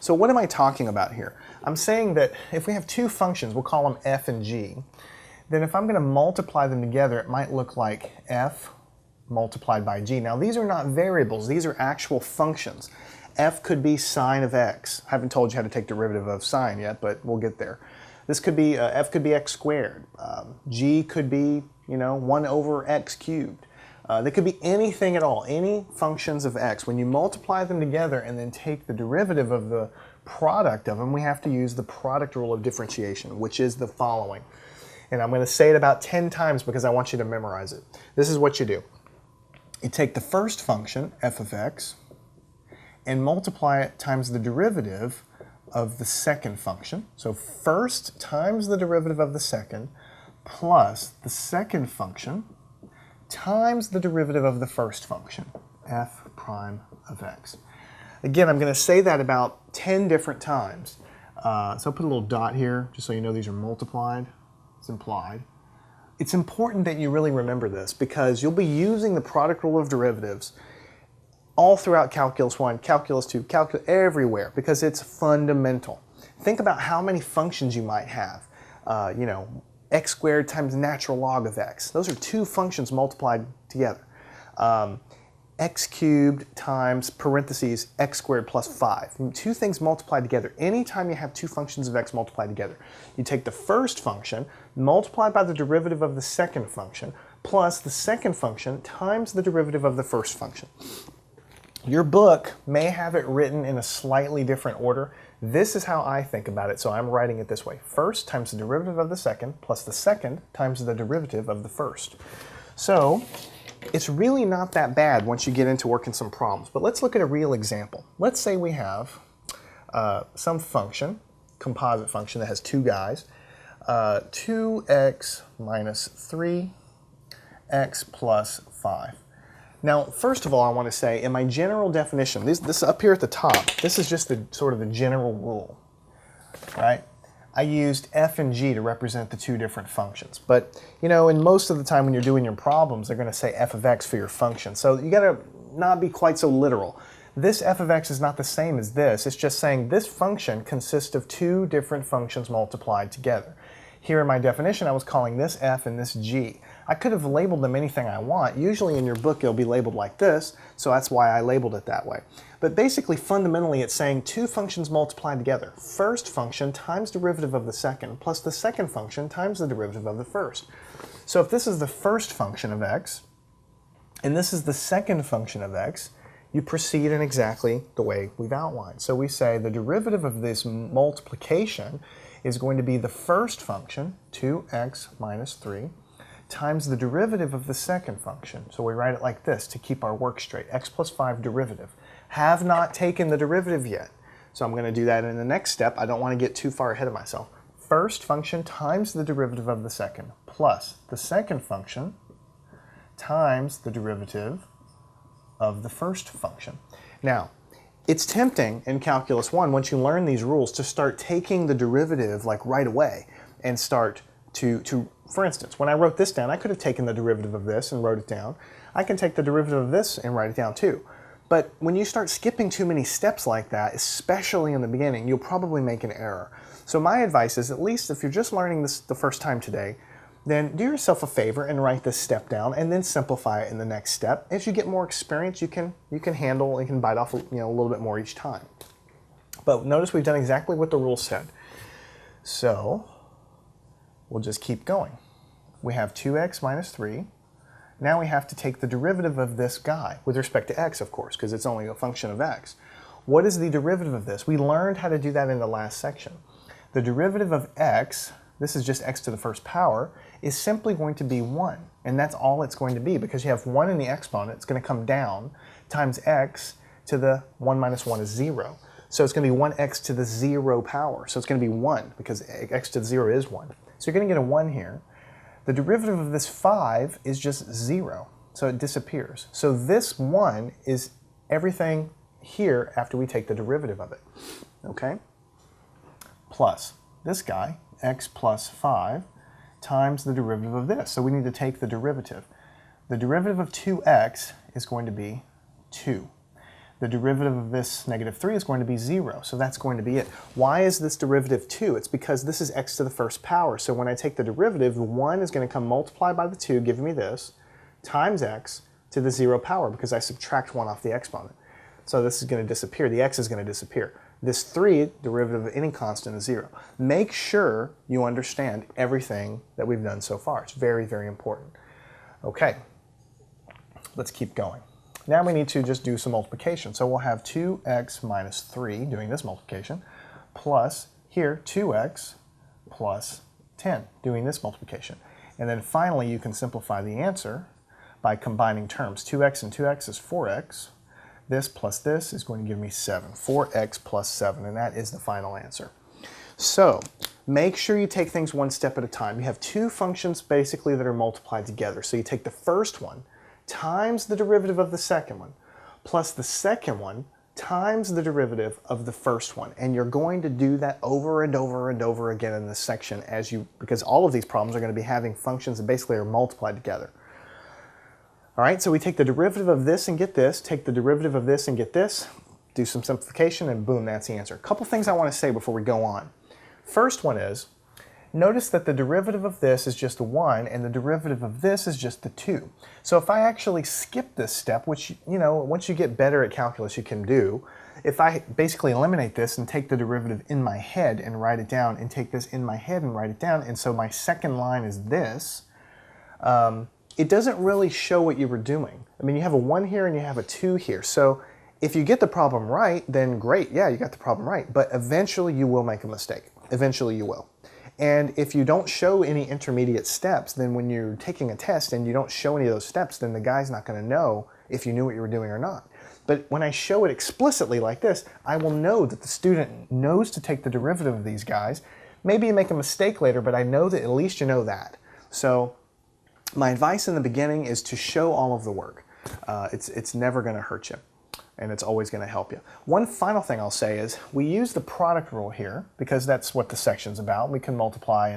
So what am I talking about here? I'm saying that if we have two functions, we'll call them f and g, then if I'm going to multiply them together, it might look like f multiplied by g. Now these are not variables, these are actual functions. F could be sine of x. I haven't told you how to take derivative of sine yet, but we'll get there. This could be, f could be x squared. G could be, 1 over x cubed. They could be anything at all, any functions of x. When you multiply them together and then take the derivative of the product of them, we have to use the product rule of differentiation, which is the following. And I'm going to say it about 10 times because I want you to memorize it. This is what you do. You take the first function, f of x, and multiply it times the derivative of the second function. So first times the derivative of the second plus the second function times the derivative of the first function, f prime of x. Again, I'm going to say that about 10 different times. So I'll put a little dot here just so you know these are multiplied. It's implied. It's important that you really remember this because you'll be using the product rule of derivatives all throughout Calculus 1, Calculus 2, Calculus, everywhere, because it's fundamental. Think about how many functions you might have. X squared times natural log of x. Those are two functions multiplied together. X cubed times parentheses x squared plus 5. Two things multiplied together. Anytime you have two functions of x multiplied together, you take the first function, multiplied by the derivative of the second function, plus the second function times the derivative of the first function. Your book may have it written in a slightly different order. This is how I think about it, so I'm writing it this way. First times the derivative of the second plus the second times the derivative of the first. So it's really not that bad once you get into working some problems, but let's look at a real example. Let's say we have some function, composite function that has two guys, 2x minus 3x plus 5. Now, first of all, I want to say, in my general definition, this up here at the top, this is just the sort of the general rule, right? I used f and g to represent the two different functions. But, in most of the time when you're doing your problems, they're going to say f of x for your function. So you got to not be quite so literal. This f of x is not the same as this. It's just saying this function consists of two different functions multiplied together. Here in my definition, I was calling this f and this g. I could have labeled them anything I want. Usually in your book, it'll be labeled like this, so that's why I labeled it that way. But basically, fundamentally, it's saying two functions multiplied together. First function times derivative of the second, plus the second function times the derivative of the first. So if this is the first function of x, and this is the second function of x, you proceed in exactly the way we've outlined. So we say the derivative of this multiplication is going to be the first function, 2x minus 3, times the derivative of the second function. So we write it like this to keep our work straight. X plus 5 derivative. Have not taken the derivative yet. So I'm going to do that in the next step. I don't want to get too far ahead of myself. First function times the derivative of the second, plus the second function times the derivative of the first function. Now, it's tempting in Calculus 1, once you learn these rules, to start taking the derivative like right away and start to for instance, when I wrote this down, I could have taken the derivative of this and wrote it down. I can take the derivative of this and write it down too. But when you start skipping too many steps like that, especially in the beginning, you'll probably make an error. So my advice is, at least if you're just learning this the first time today, then do yourself a favor and write this step down and then simplify it in the next step. As you get more experience, you can handle and can bite off a little bit more each time. But notice we've done exactly what the rule said. So we'll just keep going. We have 2x minus 3. Now we have to take the derivative of this guy, with respect to x, of course, because it's only a function of x. What is the derivative of this? We learned how to do that in the last section. The derivative of x, this is just x to the first power, is simply going to be 1. And that's all it's going to be, because you have 1 in the exponent, it's going to come down, times x to the 1 minus 1 is 0. So it's going to be 1x to the 0 power. So it's going to be 1, because x to the 0 is 1. So you're going to get a 1 here. The derivative of this 5 is just 0, so it disappears. So this 1 is everything here after we take the derivative of it, okay? Plus this guy, x plus 5, times the derivative of this. So we need to take the derivative. The derivative of 2x is going to be 2. The derivative of this -3 is going to be 0, so that's going to be it. Why is this derivative 2? It's because this is x to the first power, so when I take the derivative, the 1 is going to come multiplied by the 2, giving me this, times x to the 0 power, because I subtract 1 off the exponent. So this is going to disappear. The x is going to disappear. This 3, derivative of any constant, is 0. Make sure you understand everything that we've done so far. It's very, very important. Okay, let's keep going. Now we need to just do some multiplication. So we'll have 2x minus 3, doing this multiplication, plus here 2x plus 10, doing this multiplication. And then finally you can simplify the answer by combining terms. 2x and 2x is 4x. This plus this is going to give me 7. 4x plus 7, and that is the final answer. So make sure you take things one step at a time. You have two functions basically that are multiplied together. So you take the first one times the derivative of the second one, plus the second one times the derivative of the first one. And you're going to do that over and over and over again in this section because all of these problems are going to be having functions that basically are multiplied together. All right, so we take the derivative of this and get this, take the derivative of this and get this, do some simplification, and boom, that's the answer. A couple things I want to say before we go on. First one is, notice that the derivative of this is just a 1 and the derivative of this is just the 2. So if I actually skip this step, which, you know, once you get better at calculus you can do, if I basically eliminate this and take the derivative in my head and write it down and take this in my head and write it down, and so my second line is this, it doesn't really show what you were doing. I mean, you have a 1 here and you have a 2 here. So if you get the problem right, then great, yeah, you got the problem right. But eventually you will make a mistake. Eventually you will. And if you don't show any intermediate steps, then when you're taking a test and you don't show any of those steps, then the guy's not going to know if you knew what you were doing or not. But when I show it explicitly like this, I will know that the student knows to take the derivative of these guys. Maybe you make a mistake later, but I know that at least you know that. So my advice in the beginning is to show all of the work. It's never going to hurt you, and it's always going to help you. One final thing I'll say is we use the product rule here because that's what the section's about. We can multiply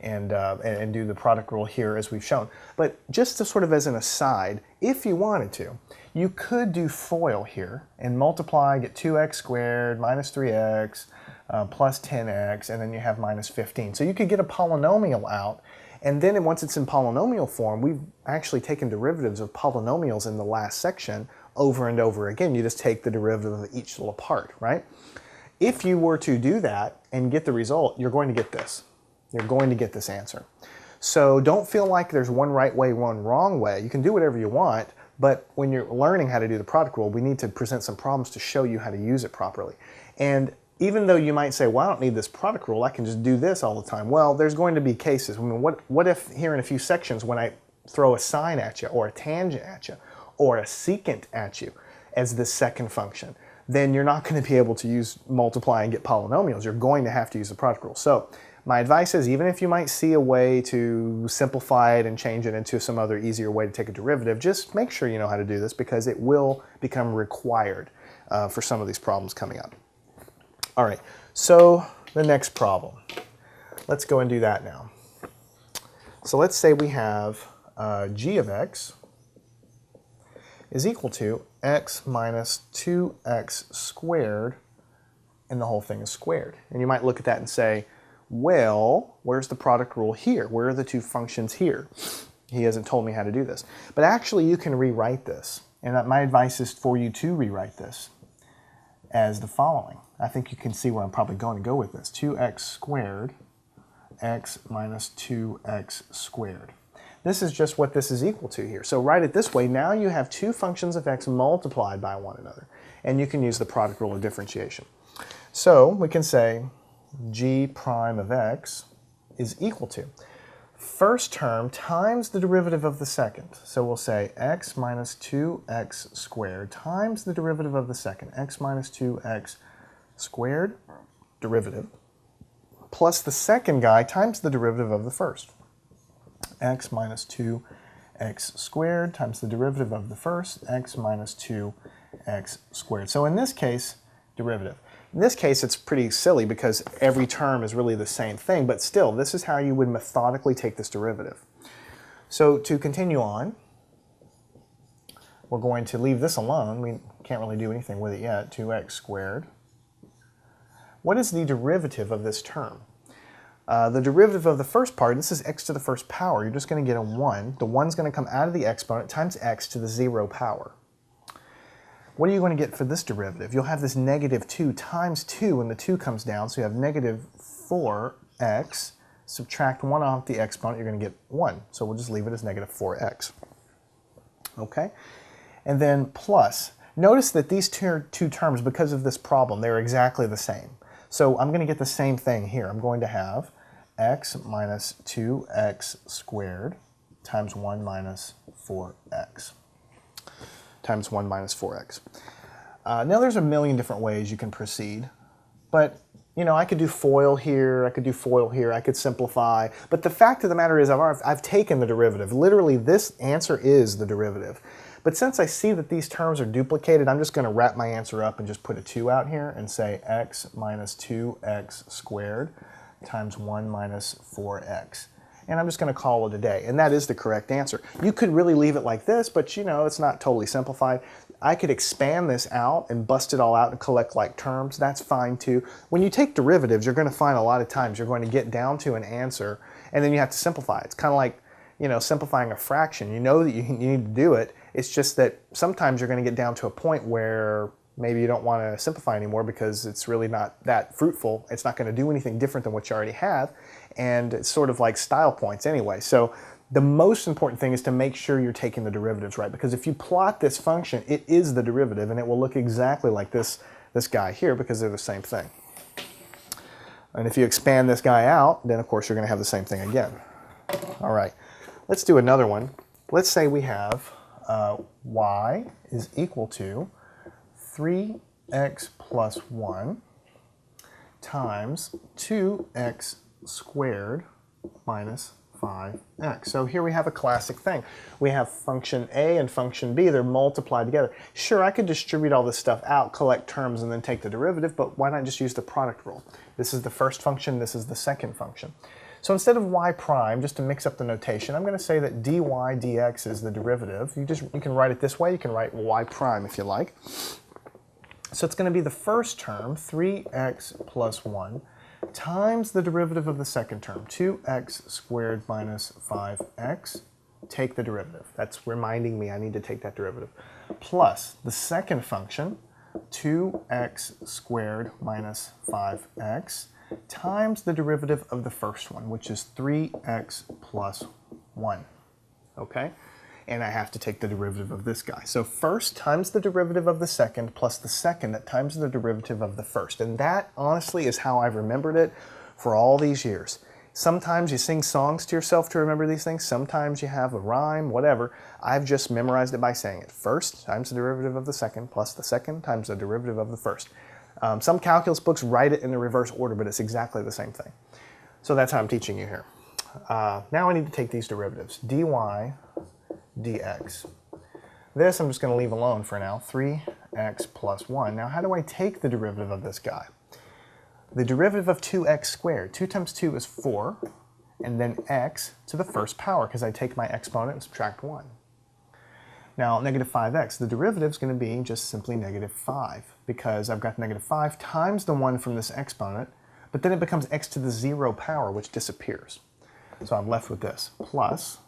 and do the product rule here as we've shown. But just to sort of as an aside, if you wanted to, you could do FOIL here and multiply, get 2x squared minus 3x plus 10x, and then you have minus 15. So you could get a polynomial out. And then once it's in polynomial form, we've actually taken derivatives of polynomials in the last section over and over again. You just take the derivative of each little part, right? If you were to do that and get the result, you're going to get this. You're going to get this answer. So don't feel like there's one right way, one wrong way. You can do whatever you want, but when you're learning how to do the product rule, we need to present some problems to show you how to use it properly. And even though you might say, well, I don't need this product rule, I can just do this all the time. Well, there's going to be cases. I mean, what if here in a few sections when I throw a sine at you or a tangent at you or a secant at you as the second function? Then you're not going to be able to use multiply and get polynomials. You're going to have to use the product rule. So my advice is, even if you might see a way to simplify it and change it into some other easier way to take a derivative, just make sure you know how to do this because it will become required for some of these problems coming up. All right, so the next problem. Let's go and do that now. So let's say we have g of x is equal to x minus 2x squared, and the whole thing is squared. And you might look at that and say, well, where's the product rule here? Where are the two functions here? He hasn't told me how to do this. But actually, you can rewrite this. And my advice is for you to rewrite this as the following. I think you can see where I'm probably going to go with this. 2x squared, x minus 2x squared. This is just what this is equal to here. So write it this way. Now you have two functions of x multiplied by one another. And you can use the product rule of differentiation. So we can say g prime of x is equal to first term times the derivative of the second. So we'll say x minus 2x squared times the derivative of the second, x minus 2x squared, derivative, plus the second guy times the derivative of the first, x minus 2x squared times the derivative of the first, x minus 2x squared. So in this case, derivative. In this case, it's pretty silly because every term is really the same thing, but still, this is how you would methodically take this derivative. So to continue on, we're going to leave this alone. We can't really do anything with it yet. 2x squared. What is the derivative of this term? The derivative of the first part, this is x to the first power. You're just going to get a 1. The 1's going to come out of the exponent times x to the 0 power. What are you going to get for this derivative? You'll have this negative 2 times 2 when the 2 comes down, so you have negative 4x. Subtract 1 off the exponent, you're going to get 1. So we'll just leave it as negative 4x. Okay? And then plus. Notice that these two terms, because of this problem, they're exactly the same. So I'm going to get the same thing here. I'm going to have x minus 2x squared times 1 minus 4x. Times 1 minus 4x. Now there's a million different ways you can proceed, but you know, I could do FOIL here, I could do FOIL here, I could simplify, but the fact of the matter is I've taken the derivative. Literally, this answer is the derivative. But since I see that these terms are duplicated, I'm just going to wrap my answer up and just put a 2 out here and say x minus 2x squared times 1 minus 4x. And I'm just going to call it a day. And that is the correct answer. You could really leave it like this, but you know, it's not totally simplified. I could expand this out and bust it all out and collect like terms. That's fine too. When you take derivatives, you're going to find a lot of times you're going to get down to an answer and then you have to simplify it. It's kind of like, you know, simplifying a fraction. You know that you need to do it. It's just that sometimes you're going to get down to a point where maybe you don't want to simplify anymore because it's really not that fruitful. It's not going to do anything different than what you already have. And it's sort of like style points anyway. So the most important thing is to make sure you're taking the derivatives right, because if you plot this function, it is the derivative and it will look exactly like this guy here because they're the same thing. And if you expand this guy out, then of course you're going to have the same thing again. All right, let's do another one. Let's say we have y is equal to 3x plus 1 times 2x squared minus 5x. So here we have a classic thing. We have function A and function B. They're multiplied together. Sure, I could distribute all this stuff out, collect terms, and then take the derivative, but why not just use the product rule? This is the first function, this is the second function. So instead of y prime, just to mix up the notation, I'm going to say that dy dx is the derivative. You can write it this way. You can write y prime if you like. So it's going to be the first term, 3x plus 1, times the derivative of the second term, 2x squared minus 5x. Take the derivative. That's reminding me I need to take that derivative. Plus the second function, 2x squared minus 5x, times the derivative of the first one, which is 3x plus 1. Okay? And I have to take the derivative of this guy. So first times the derivative of the second plus the second times the derivative of the first. And that, honestly, is how I've remembered it for all these years. Sometimes you sing songs to yourself to remember these things. Sometimes you have a rhyme, whatever. I've just memorized it by saying it. First times the derivative of the second plus the second times the derivative of the first. Some calculus books write it in the reverse order, but it's exactly the same thing. So that's how I'm teaching you here. Now I need to take these derivatives. dy dx. This I'm just going to leave alone for now, 3x plus 1. Now how do I take the derivative of this guy? The derivative of 2x squared. 2 times 2 is 4, and then x to the first power, because I take my exponent and subtract 1. Now negative 5x, the derivative is going to be just simply negative 5, because I've got negative 5 times the 1 from this exponent, but then it becomes x to the 0 power, which disappears. So I'm left with this, plus,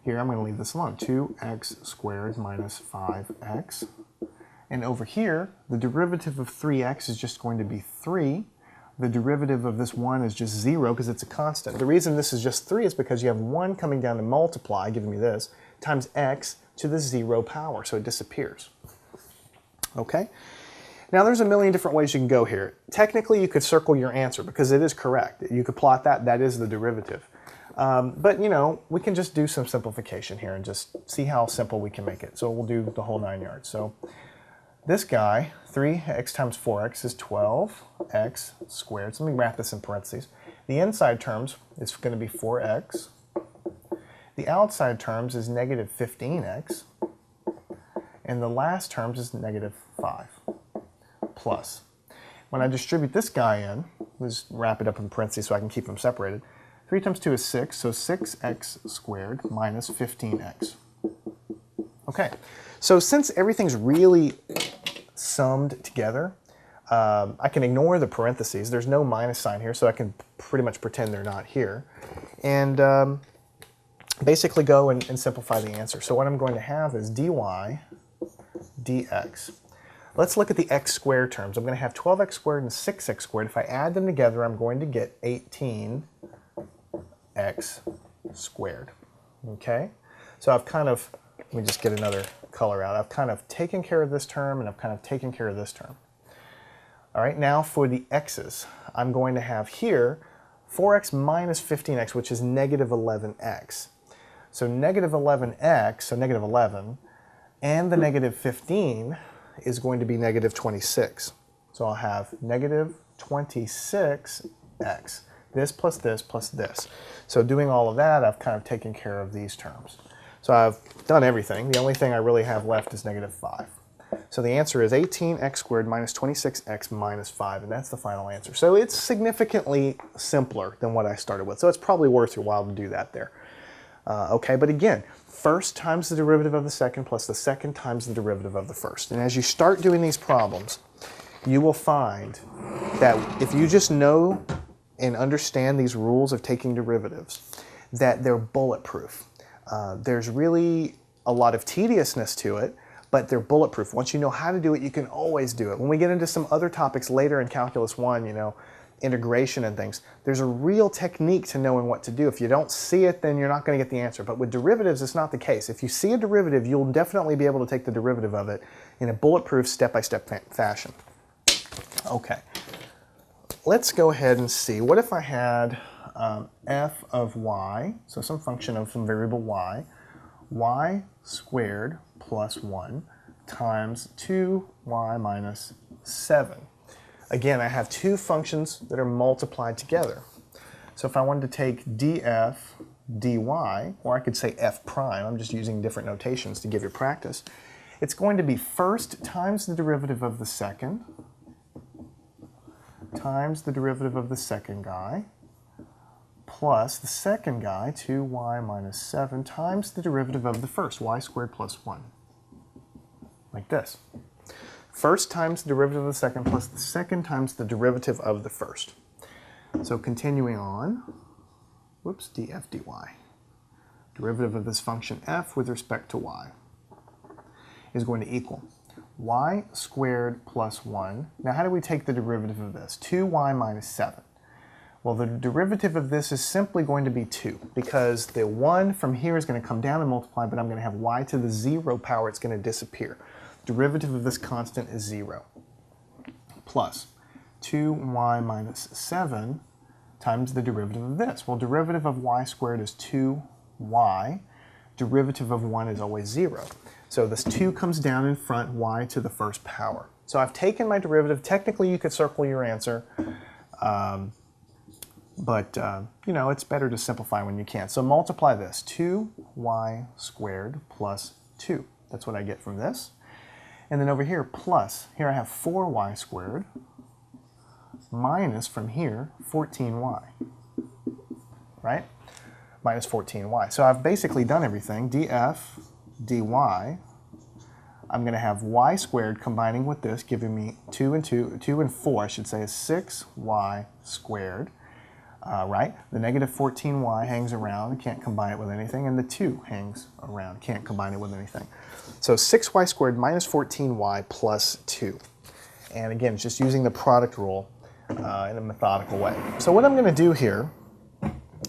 here I'm going to leave this alone, 2x squared minus 5x. And over here, the derivative of 3x is just going to be 3. The derivative of this 1 is just 0 because it's a constant. The reason this is just 3 is because you have 1 coming down to multiply, giving me this, times x to the 0 power, so it disappears. Okay? Now there's a million different ways you can go here. Technically, you could circle your answer because it is correct. You could plot that, that is the derivative. But, you know, we can just do some simplification here and just see how simple we can make it. So we'll do the whole 9 yards. So this guy, 3x times 4x is 12x squared. So let me wrap this in parentheses. The inside terms is going to be 4x. The outside terms is negative 15x. And the last terms is negative 5 plus. When I distribute this guy in, let's wrap it up in parentheses so I can keep them separated. 3 times 2 is 6, so 6x squared minus 15x. Okay, so since everything's really summed together, I can ignore the parentheses. There's no minus sign here, so I can pretty much pretend they're not here. And basically go and simplify the answer. So what I'm going to have is dy dx. Let's look at the x squared terms. I'm going to have 12x squared and 6x squared. If I add them together, I'm going to get 18x squared. Okay? So I've kind of, let me just get another color out. I've kind of taken care of this term, and I've kind of taken care of this term. All right, now for the x's, I'm going to have here 4x minus 15x, which is negative 11x. So negative 11x, so negative 11, and the negative 15 is going to be negative 26. So I'll have negative 26x. This plus this plus this. So doing all of that, I've kind of taken care of these terms. So I've done everything. The only thing I really have left is negative 5. So the answer is 18x squared minus 26x minus 5, and that's the final answer. So it's significantly simpler than what I started with. So it's probably worth your while to do that there. Okay, but again, first times the derivative of the second plus the second times the derivative of the first. And as you start doing these problems, you will find that if you just know and understand these rules of taking derivatives, that they're bulletproof. There's really a lot of tediousness to it, but they're bulletproof. Once you know how to do it, you can always do it. When we get into some other topics later in Calculus 1, you know, integration and things, there's a real technique to knowing what to do. If you don't see it, then you're not going to get the answer. But with derivatives, it's not the case. If you see a derivative, you'll definitely be able to take the derivative of it in a bulletproof step-by-step fashion. Okay, let's go ahead and see. What if I had f of y, so some function of some variable y squared plus 1 times 2y minus 7. Again, I have two functions that are multiplied together. So if I wanted to take df dy, or I could say f prime, I'm just using different notations to give you practice, it's going to be first times the derivative of the second times the derivative of the second guy plus the second guy, 2y minus 7, times the derivative of the first, y squared plus 1. Like this. First times the derivative of the second plus the second times the derivative of the first. So continuing on, whoops, df dy. Derivative of this function f with respect to y is going to equal y squared plus 1. Now how do we take the derivative of this? 2y minus 7. Well, the derivative of this is simply going to be 2, because the 1 from here is going to come down and multiply, but I'm going to have y to the 0 power. It's going to disappear. Derivative of this constant is 0, plus 2y minus 7 times the derivative of this. Well, derivative of y squared is 2y. Derivative of 1 is always 0. So this 2 comes down in front, y to the first power. So I've taken my derivative. Technically, you could circle your answer. But, you know, it's better to simplify when you can. So multiply this, 2y squared plus 2. That's what I get from this. And then over here, plus, here I have 4y squared minus, from here, 14y, right? Minus 14y. So I've basically done everything. df dy, I'm going to have y squared combining with this, giving me 2 and 4, I should say, is 6y squared. Right? The negative 14y hangs around, can't combine it with anything, and the 2 hangs around, can't combine it with anything. So 6y squared minus 14y plus 2. And again, it's just using the product rule in a methodical way. So what I'm going to do here,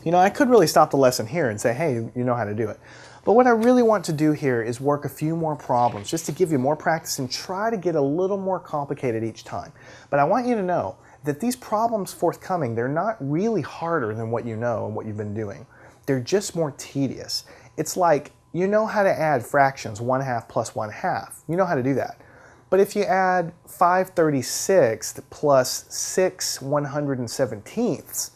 you know, I could really stop the lesson here and say, hey, you know how to do it. But what I really want to do here is work a few more problems, just to give you more practice and try to get a little more complicated each time. But I want you to know that these problems forthcoming, they're not really harder than what you know and what you've been doing. They're just more tedious. It's like, you know how to add fractions, 1/2 plus 1/2. You know how to do that. But if you add 5/36 plus 6/117ths,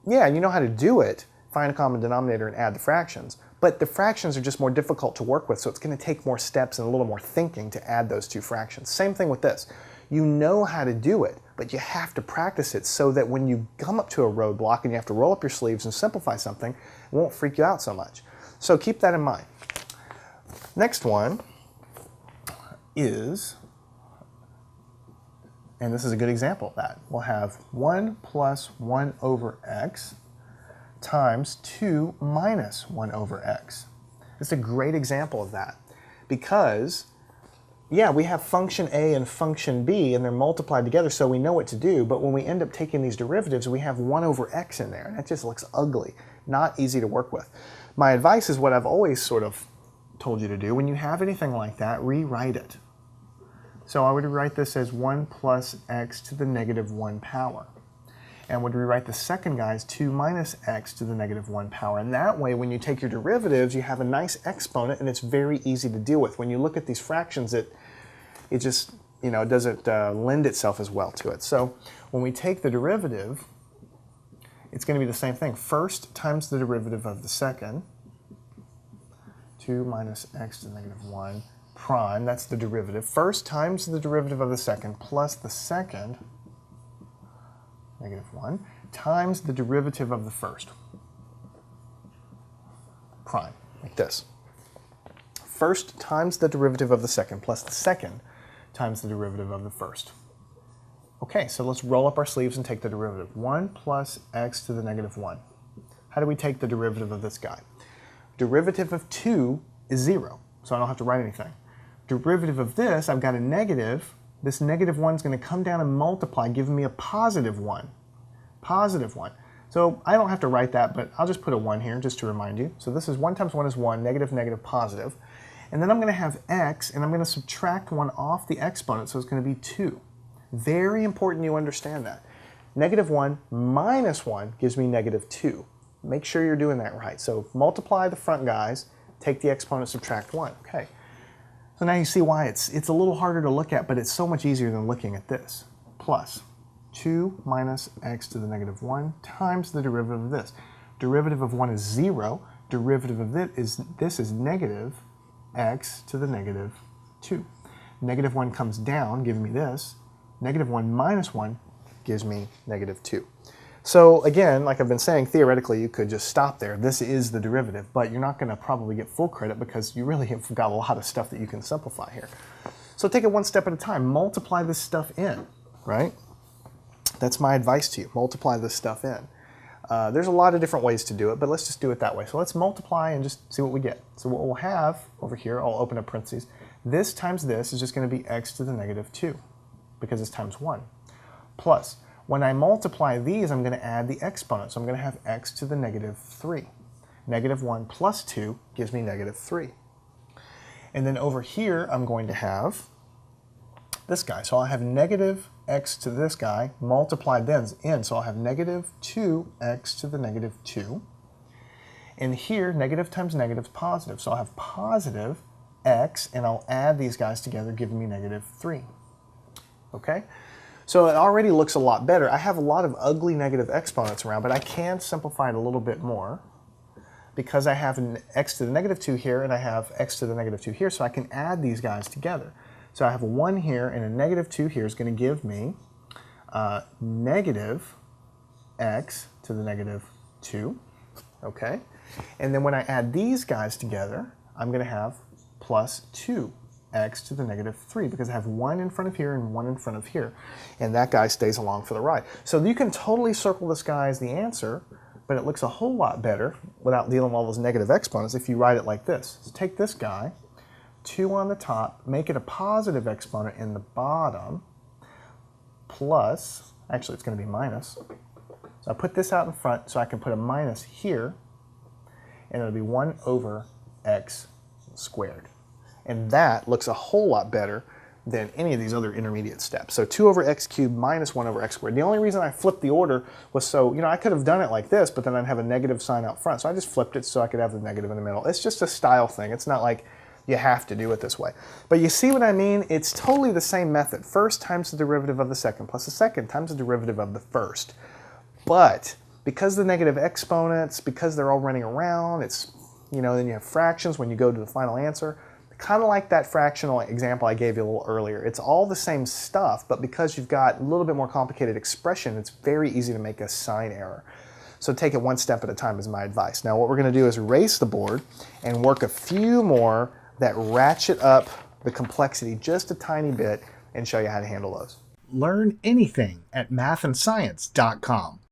yeah, you know how to do it, find a common denominator and add the fractions. But the fractions are just more difficult to work with, so it's going to take more steps and a little more thinking to add those two fractions. Same thing with this. You know how to do it, but you have to practice it so that when you come up to a roadblock and you have to roll up your sleeves and simplify something, it won't freak you out so much. So keep that in mind. Next one is, and this is a good example of that, we'll have 1 plus 1 over x times 2 minus 1 over x. It's a great example of that because, yeah, we have function A and function B and they're multiplied together so we know what to do, but when we end up taking these derivatives we have 1 over x in there and that just looks ugly, not easy to work with. My advice is what I've always sort of told you to do. When you have anything like that, rewrite it. So I would rewrite this as 1 plus x to the negative 1 power. And would rewrite the second guy as 2 minus x to the negative 1 power. And that way, when you take your derivatives, you have a nice exponent, and it's very easy to deal with. When you look at these fractions, it just, you know, doesn't lend itself as well to it. So when we take the derivative, it's going to be the same thing. First times the derivative of the second, 2 minus x to the negative 1 prime, that's the derivative. First times the derivative of the second plus the second, negative 1, times the derivative of the first, prime, like this. First times the derivative of the second plus the second times the derivative of the first. Okay, so let's roll up our sleeves and take the derivative. 1 plus x to the negative 1. How do we take the derivative of this guy? Derivative of 2 is 0, so I don't have to write anything. Derivative of this, I've got a negative. This negative 1 is going to come down and multiply, giving me a positive 1. Positive 1. So I don't have to write that, but I'll just put a 1 here just to remind you. So this is 1 times 1 is 1, negative, negative, positive. And then I'm going to have x, and I'm going to subtract 1 off the exponent, so it's going to be 2. Very important you understand that. Negative 1 minus 1 gives me negative 2. Make sure you're doing that right. So multiply the front guys, take the exponent, subtract 1. Okay. So now you see why it's a little harder to look at, but it's so much easier than looking at this. Plus 2 minus x to the negative 1 times the derivative of this. Derivative of 1 is 0. Derivative of this is negative x to the negative 2. Negative 1 comes down, giving me this. Negative 1 minus 1 gives me negative 2. So again, like I've been saying, theoretically you could just stop there. This is the derivative, but you're not going to probably get full credit because you really have got a lot of stuff that you can simplify here. So take it one step at a time. Multiply this stuff in, right? That's my advice to you. Multiply this stuff in. There's a lot of different ways to do it, but let's just do it that way. So let's multiply and just see what we get. So what we'll have over here, I'll open up parentheses. This times this is just going to be x to the negative 2 because it's times 1. Plus, when I multiply these, I'm going to add the exponent. So I'm going to have x to the negative 3. Negative 1 plus 2 gives me negative 3. And then over here, I'm going to have this guy. So I'll have negative x to this guy multiplied then in. So I'll have negative 2x to the negative 2. And here, negative times negative is positive. So I'll have positive x, and I'll add these guys together, giving me negative 3. Okay? So it already looks a lot better. I have a lot of ugly negative exponents around, but I can simplify it a little bit more because I have an x to the negative 2 here and I have x to the negative 2 here, so I can add these guys together. So I have a 1 here and a negative 2 here is going to give me negative x to the negative 2, okay? And then when I add these guys together, I'm going to have plus 2. X to the negative 3 because I have 1 in front of here and 1 in front of here, and that guy stays along for the ride. So you can totally circle this guy as the answer, but it looks a whole lot better without dealing with all those negative exponents if you write it like this. So take this guy, 2 on the top, make it a positive exponent in the bottom, plus, actually it's going to be minus. So I put this out in front so I can put a minus here, and it'll be 1 over x squared. And that looks a whole lot better than any of these other intermediate steps. So 2 over x cubed minus 1 over x squared. The only reason I flipped the order was so, you know, I could have done it like this, but then I'd have a negative sign out front. So I just flipped it so I could have the negative in the middle. It's just a style thing. It's not like you have to do it this way. But you see what I mean? It's totally the same method. First times the derivative of the second plus the second times the derivative of the first. But because the negative exponents, because they're all running around, it's, you know, then you have fractions when you go to the final answer. Kind of like that fractional example I gave you a little earlier. It's all the same stuff, but because you've got a little bit more complicated expression, it's very easy to make a sign error. So take it one step at a time is my advice. Now what we're going to do is erase the board and work a few more that ratchet up the complexity just a tiny bit and show you how to handle those. Learn anything at mathandscience.com.